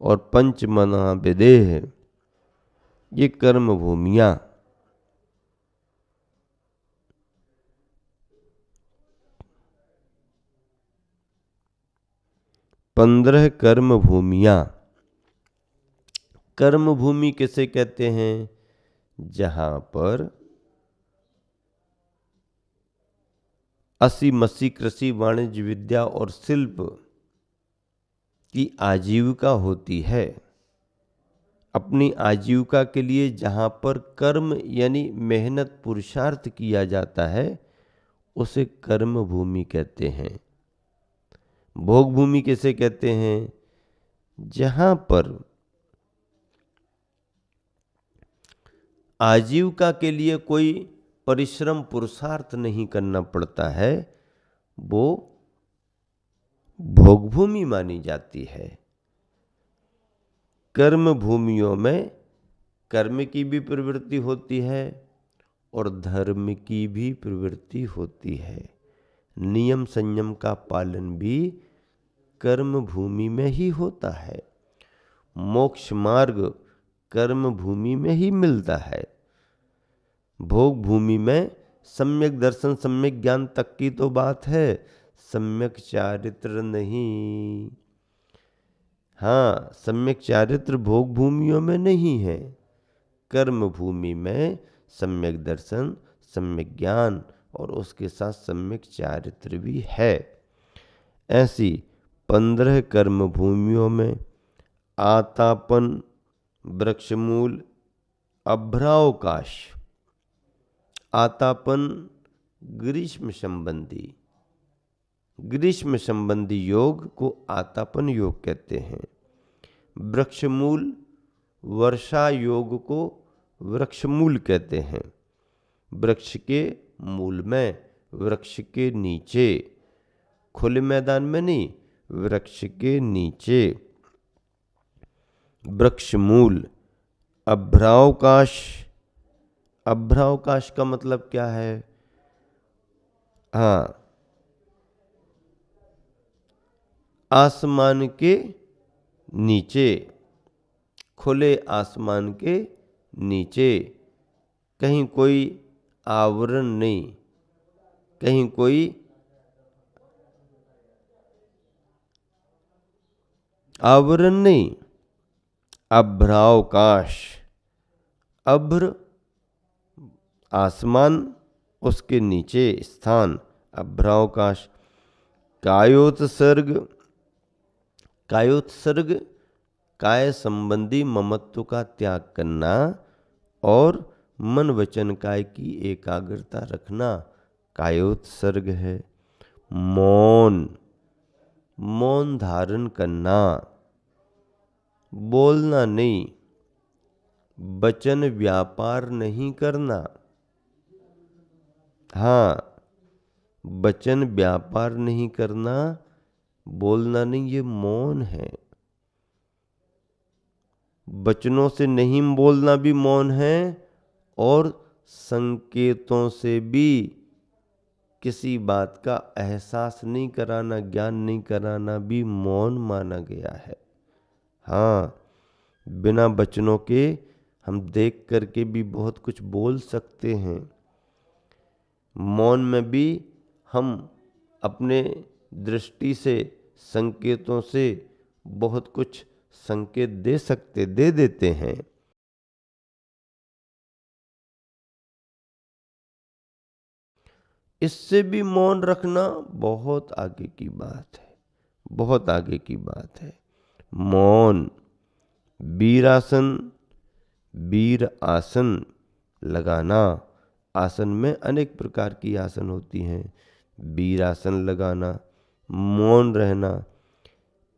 और पंच मना विदेह, ये कर्म भूमियां। 15 कर्म भूमियां। कर्म भूमि किसे कहते हैं? जहां पर 80-80 कृषि, वाणिज्य, विद्या और शिल्प की आजीविका होती है। अपनी आजीविका के लिए जहां पर कर्म यानी मेहनत पुरुषार्थ किया जाता है, उसे कर्म भूमि कहते हैं। भोग भूमि किसे कहते हैं? जहां पर आजीविका के लिए कोई परिश्रम पुरुषार्थ नहीं करना पड़ता है, वो भोग भूमि मानी जाती है। कर्म भूमियों में कर्म की भी प्रवृत्ति होती है और धर्म की भी प्रवृत्ति होती है। नियम संयम का पालन भी कर्म भूमि में ही होता है। मोक्ष मार्ग कर्म भूमि में ही मिलता है। भोग भूमि में सम्यक दर्शन, सम्यक ज्ञान तक की तो बात है, सम्यक चारित्र नहीं। हाँ, सम्यक चारित्र भोग भूमियों में नहीं है। कर्म भूमि में सम्यक दर्शन, सम्यक ज्ञान और उसके साथ सम्यक चारित्र भी है। ऐसी 15 कर्म भूमियों में आतापन, वृक्षमूल, अभ्रावकाश। आतापन ग्रीष्म संबंधी योग को आतापन योग कहते हैं। वृक्षमूल वर्षा योग को वृक्षमूल कहते हैं। वृक्ष के मूल में, वृक्ष के नीचे, खुले मैदान में नहीं, वृक्ष के नीचे वृक्षमूल। अभ्रावकाश, अभ्रावकाश का मतलब क्या है? हाँ, आसमान के नीचे, खुले आसमान के नीचे, कहीं कोई आवरण नहीं, कहीं कोई आवरण नहीं। अभ्रावकाश, अभ्र आसमान, उसके नीचे स्थान, अभ्रावकाश। कायोत्सर्ग, कायोत्सर्ग काय संबंधी ममत्व का त्याग करना और मन वचन काय की एकाग्रता रखना कायोत्सर्ग है। मौन, मौन धारण करना, बोलना नहीं, वचन व्यापार नहीं करना। हाँ, वचन व्यापार नहीं करना, बोलना नहीं, ये मौन है। वचनों से नहीं बोलना भी मौन है और संकेतों से भी किसी बात का एहसास नहीं कराना, ज्ञान नहीं कराना भी मौन माना गया है। हाँ, बिना वचनों के हम देख करके भी बहुत कुछ बोल सकते हैं। मौन में भी हम अपने दृष्टि से, संकेतों से बहुत कुछ संकेत दे देते हैं। इससे भी मौन रखना बहुत आगे की बात है, बहुत आगे की बात है। मौन, वीरासन, वीर आसन लगाना। आसन में अनेक प्रकार की आसन होती हैं। वीरासन लगाना, मौन रहना,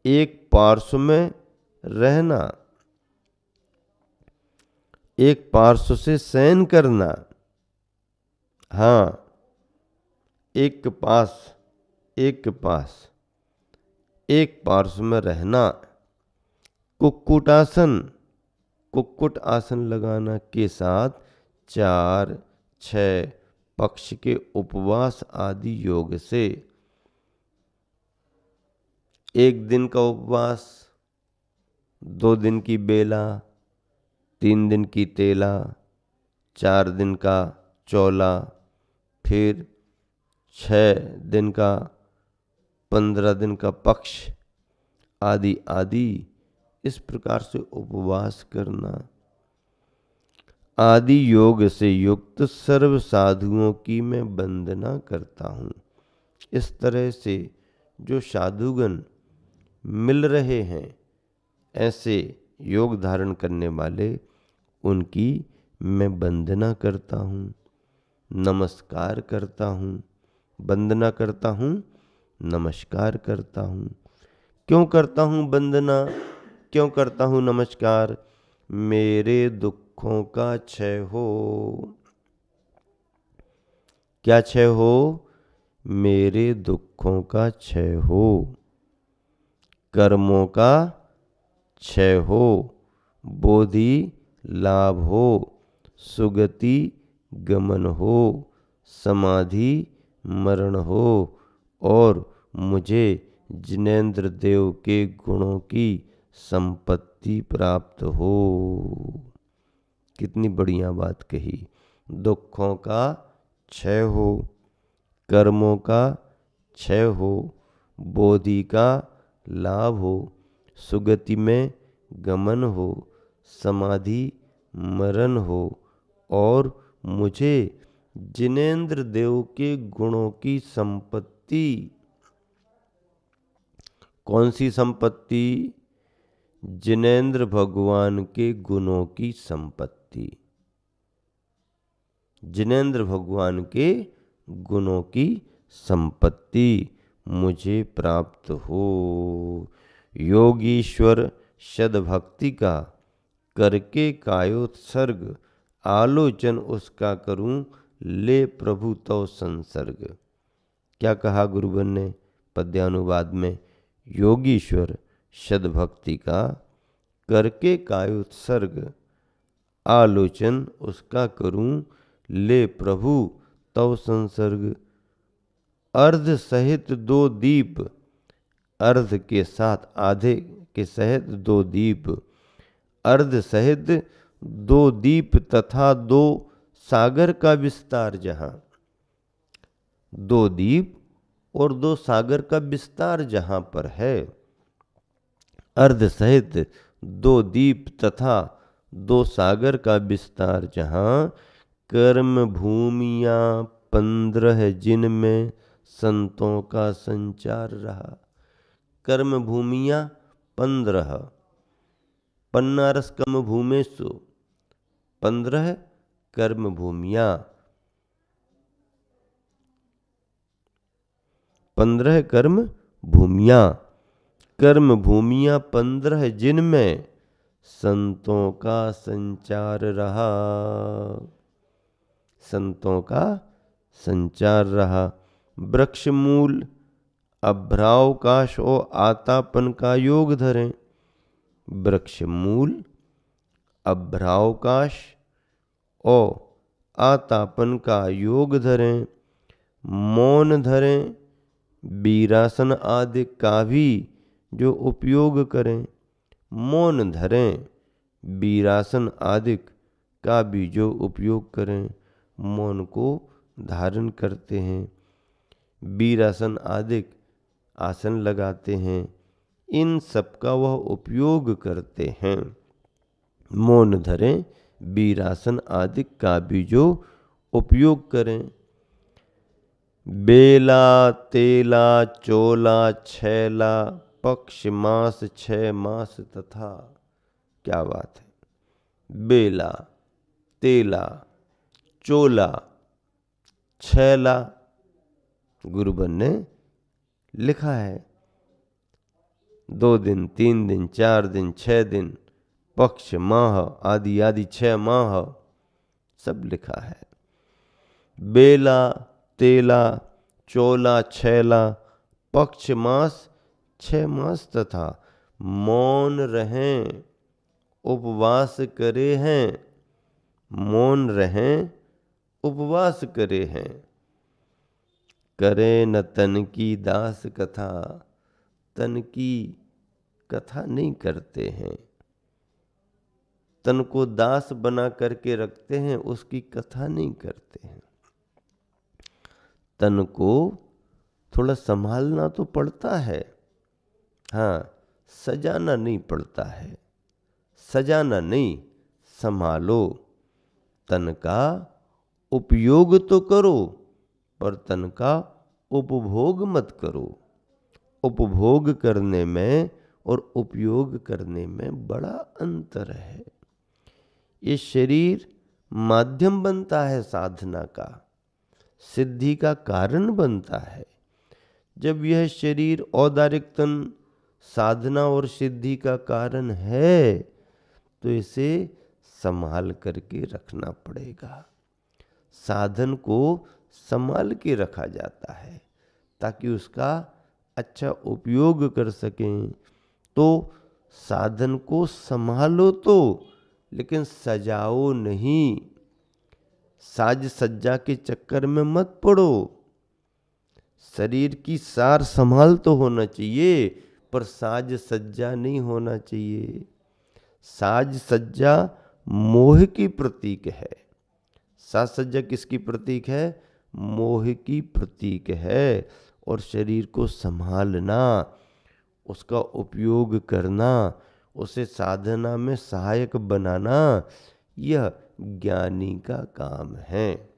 एक पार्श्व में रहना, एक पार्श्व से शयन करना। हाँ, एक के पास, एक के पास, एक पार्श्व में रहना। कुक्कुटासन, कुक्कुट आसन लगाना के साथ 4-6 पक्ष के उपवास आदि योग से, एक दिन का उपवास, 2 दिन की बेला, 3 दिन की तेला, 4 दिन का चौला, फिर 6 दिन का, 15 दिन का पक्ष आदि आदि, इस प्रकार से उपवास करना। आदि योग से युक्त सर्व साधुओं की मैं वंदना करता हूँ। इस तरह से जो साधुगण मिल रहे हैं, ऐसे योग धारण करने वाले, उनकी मैं वंदना करता हूँ, नमस्कार करता हूँ। वंदना करता हूँ, नमस्कार करता हूँ। क्यों करता हूँ वंदना, क्यों करता हूँ नमस्कार? मेरे दुखों का क्षय हो। क्या क्षय हो? मेरे दुखों का क्षय हो, कर्मों का क्षय हो, बोधि लाभ हो, सुगति गमन हो, समाधि मरण हो, और मुझे जिनेंद्र देव के गुणों की संपत्ति प्राप्त हो। कितनी बढ़िया बात कही। दुखों का क्षय हो, कर्मों का क्षय हो, बोधि का लाभ हो, सुगति में गमन हो, समाधि मरण हो, और मुझे जिनेंद्र देव के गुणों की संपत्ति। कौन सी संपत्ति? जिनेंद्र भगवान के गुणों की संपत्ति। जिनेंद्र भगवान के गुणों की संपत्ति मुझे प्राप्त हो। योगीश्वर सद्भक्ति का करके कायोत्सर्ग, आलोचन उसका करूं ले प्रभु तो संसर्ग। क्या कहा गुरुवन ने पद्यानुवाद में? योगीश्वर सद्भक्ति का करके कायोत्सर्ग, आलोचन उसका करूं ले प्रभु तव संसर्ग। अर्ध सहित 2 दीप, अर्ध के साथ आधे के सहित 2 दीप, अर्ध सहित 2 दीप तथा 2 सागर का विस्तार जहां। 2 दीप और 2 सागर का विस्तार जहां पर है, अर्ध सहित 2 दीप तथा 2 सागर का विस्तार जहां, कर्म भूमियां 15 जिनमें संतों का संचार रहा। कर्म भूमियां 15, पन्नारस कम भूमेशु, 15 कर्म भूमियां, 15 कर्म भूमियां, कर्म भूमियां 15 जिनमें संतों का संचार रहा। संतों का संचार रहा। वृक्ष मूल अभ्रावकाश और आतापन का योग धरें। वृक्ष मूल अभ्रावकाश और आतापन का योग धरें। मौन धरें, वीरासन आदि का भी जो उपयोग करें। मौन धरें, वीरासन आदि का भी जो उपयोग करें। मौन को धारण करते हैं, वीरासन आदि आसन लगाते हैं, इन सब का वह उपयोग करते हैं। मौन धरें, वीरासन आदि का भी जो उपयोग करें। बेला तेला चोला छैला, पक्ष मास 6 मास तथा। क्या बात है! बेला, तेला, चोला, छैला, गुरुवन ने लिखा है। 2 दिन, 3 दिन, 4 दिन, 6 दिन, पक्ष, माह आदि आदि 6 माह सब लिखा है। बेला, तेला, चोला, छैला, पक्ष मास 6 मास तथा मौन रहें, उपवास करे हैं। मौन रहें, उपवास करे हैं। करे न तन की दास कथा, तन की कथा नहीं करते हैं। तन को दास बना करके रखते हैं, उसकी कथा नहीं करते हैं। तन को थोड़ा संभालना तो पड़ता है, हाँ, सजाना नहीं पड़ता है। सजाना नहीं, संभालो। तन का उपयोग तो करो, पर तन का उपभोग मत करो। उपभोग करने में और उपयोग करने में बड़ा अंतर है। ये शरीर माध्यम बनता है साधना का, सिद्धि का कारण बनता है। जब यह शरीर औदारिक तन साधना और सिद्धि का कारण है, तो इसे संभाल करके रखना पड़ेगा। साधन को संभाल के रखा जाता है ताकि उसका अच्छा उपयोग कर सकें। तो साधन को संभालो तो, लेकिन सजाओ नहीं। साज सज्जा के चक्कर में मत पड़ो। शरीर की सार संभाल तो होना चाहिए, पर साज सज्जा नहीं होना चाहिए। साज सज्जा मोह की प्रतीक है। साज सज्जा किसकी प्रतीक है? मोह की प्रतीक है। और शरीर को संभालना, उसका उपयोग करना, उसे साधना में सहायक बनाना, यह ज्ञानी का काम है,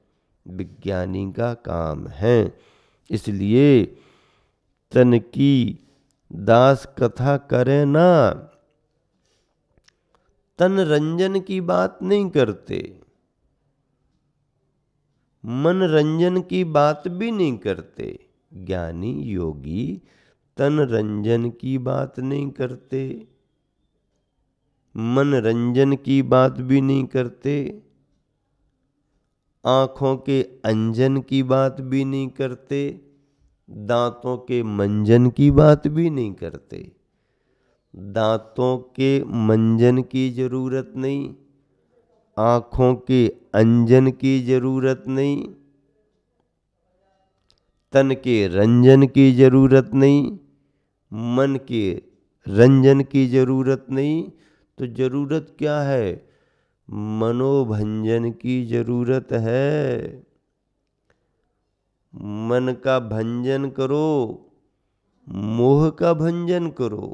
विज्ञानी का काम है। इसलिए तन की दास कथा करे ना, तन रंजन की बात नहीं करते, मन रंजन की बात भी नहीं करते। ज्ञानी योगी तन रंजन की बात नहीं करते, मन रंजन की बात भी नहीं करते, आँखों के अंजन की बात भी नहीं करते, दांतों के मंजन की बात भी नहीं करते। दांतों के मंजन की जरूरत नहीं, आँखों के अंजन की जरूरत नहीं, तन के रंजन की जरूरत नहीं, मन के रंजन की जरूरत नहीं। तो जरूरत क्या है? मनोभंजन की जरूरत है। मन का भंजन करो, मोह का भंजन करो।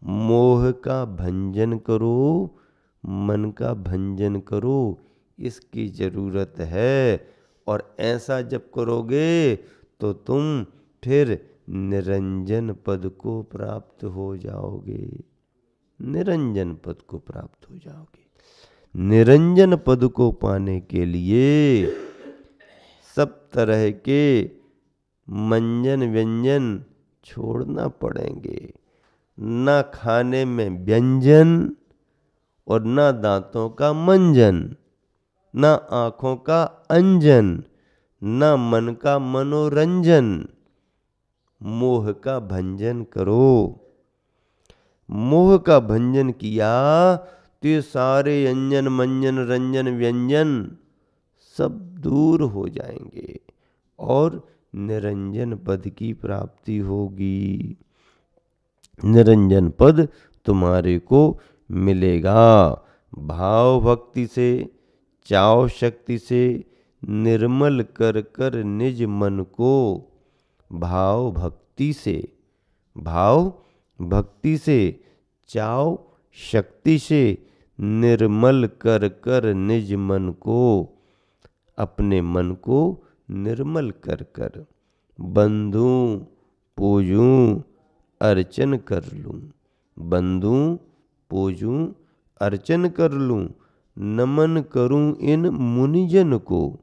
मोह का भंजन करो, मन का भंजन करो, इसकी जरूरत है। और ऐसा जब करोगे तो तुम फिर निरंजन पद को प्राप्त हो जाओगे। निरंजन पद को प्राप्त हो जाओगे। निरंजन पद को पाने के लिए सब तरह के मंजन व्यंजन छोड़ना पड़ेंगे। न खाने में व्यंजन और न दांतों का मंजन, न आँखों का अंजन, न मन का मनोरंजन। मोह का भंजन करो। मोह का भंजन किया तो ये सारे अंजन मंजन रंजन व्यंजन सब दूर हो जाएंगे और निरंजन पद की प्राप्ति होगी। निरंजन पद तुम्हारे को मिलेगा। भाव भक्ति से, चाव शक्ति से निर्मल कर कर निज मन को, भाव भक्ति से, भाव भक्ति से, चाव शक्ति से निर्मल कर कर निज मन को, अपने मन को निर्मल कर कर बंधु पूजूं अर्चन कर लूं। बंधु पूजूं अर्चन कर लूं। नमन करूं इन मुनिजन को,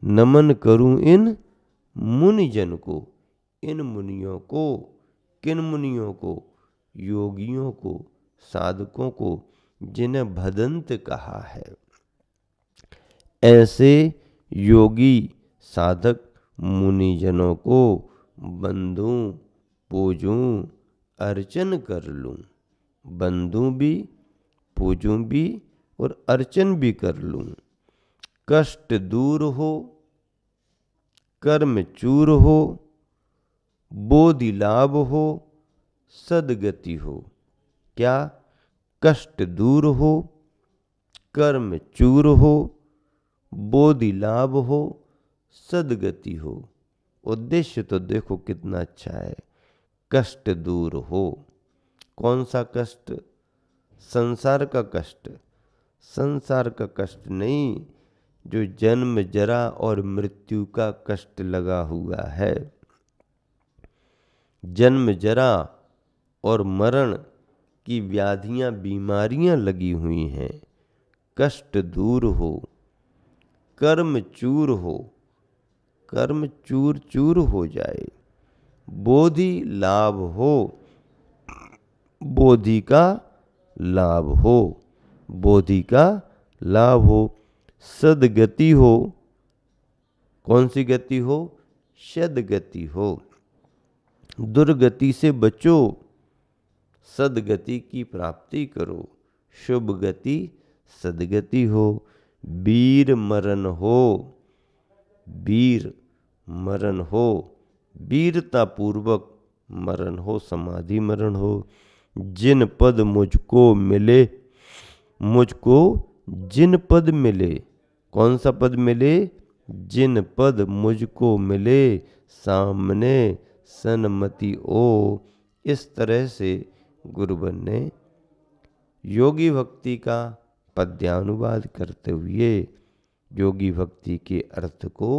नमन करूं इन मुनिजन को। इन मुनियों को, किन मुनियों को? योगियों को, साधकों को, जिन्हें भदंत कहा है। ऐसे योगी साधक मुनिजनों को बंधूं पूजूं अर्चन कर लूं। बंधु भी, पूजूं भी और अर्चन भी कर लूं। कष्ट दूर हो, कर्म चूर हो, बोधि लाभ हो, सदगति हो। क्या? कष्ट दूर हो, कर्म चूर हो, बोधि लाभ हो, सदगति हो। उद्देश्य तो देखो कितना अच्छा है, कष्ट दूर हो। कौन सा कष्ट? संसार का कष्ट। संसार का कष्ट नहीं, जो जन्म जरा और मृत्यु का कष्ट लगा हुआ है। जन्म जरा और मरण की व्याधियां, बीमारियां लगी हुई हैं, कष्ट दूर हो। कर्म चूर हो, कर्म चूर चूर हो जाए। बोधि लाभ हो, बोधि का लाभ हो, बोधि का लाभ हो। सदगति हो, कौन सी गति हो? सदगति हो। दुर्गति से बचो, सदगति की प्राप्ति करो। शुभ गति सदगति हो। वीर मरण हो, वीर मरण हो, वीरता पूर्वक मरण हो, समाधि मरण हो। जिन पद मुझको मिले, मुझको जिन पद मिले, कौन सा पद मिले? जिन पद मुझको मिले, सामने सन्मति ओ। इस तरह से गुरुवन ने योगी भक्ति का पद्यानुवाद करते हुए योगी भक्ति के अर्थ को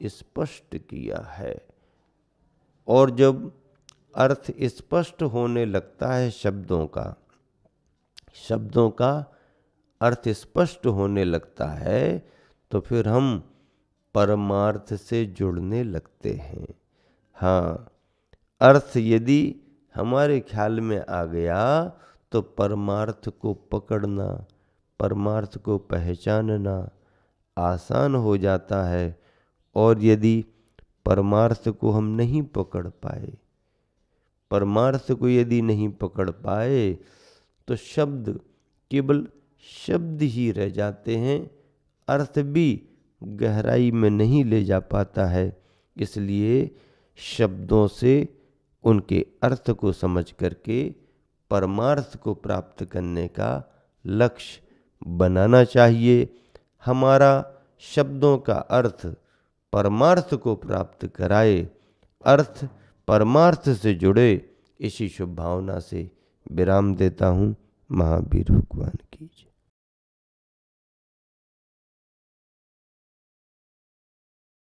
स्पष्ट किया है। और जब अर्थ स्पष्ट होने लगता है शब्दों का, शब्दों का अर्थ स्पष्ट होने लगता है, तो फिर हम परमार्थ से जुड़ने लगते हैं। हाँ, अर्थ यदि हमारे ख्याल में आ गया तो परमार्थ को पकड़ना, परमार्थ को पहचानना आसान हो जाता है। और यदि परमार्थ को हम नहीं पकड़ पाए, परमार्थ को यदि नहीं पकड़ पाए, तो शब्द केवल शब्द ही रह जाते हैं, अर्थ भी गहराई में नहीं ले जा पाता है। इसलिए शब्दों से उनके अर्थ को समझ करके परमार्थ को प्राप्त करने का लक्ष्य बनाना चाहिए। हमारा शब्दों का अर्थ परमार्थ को प्राप्त कराए, अर्थ परमार्थ से जुड़े, इसी शुभ भावना से विराम देता हूँ। महावीर भगवान की जय।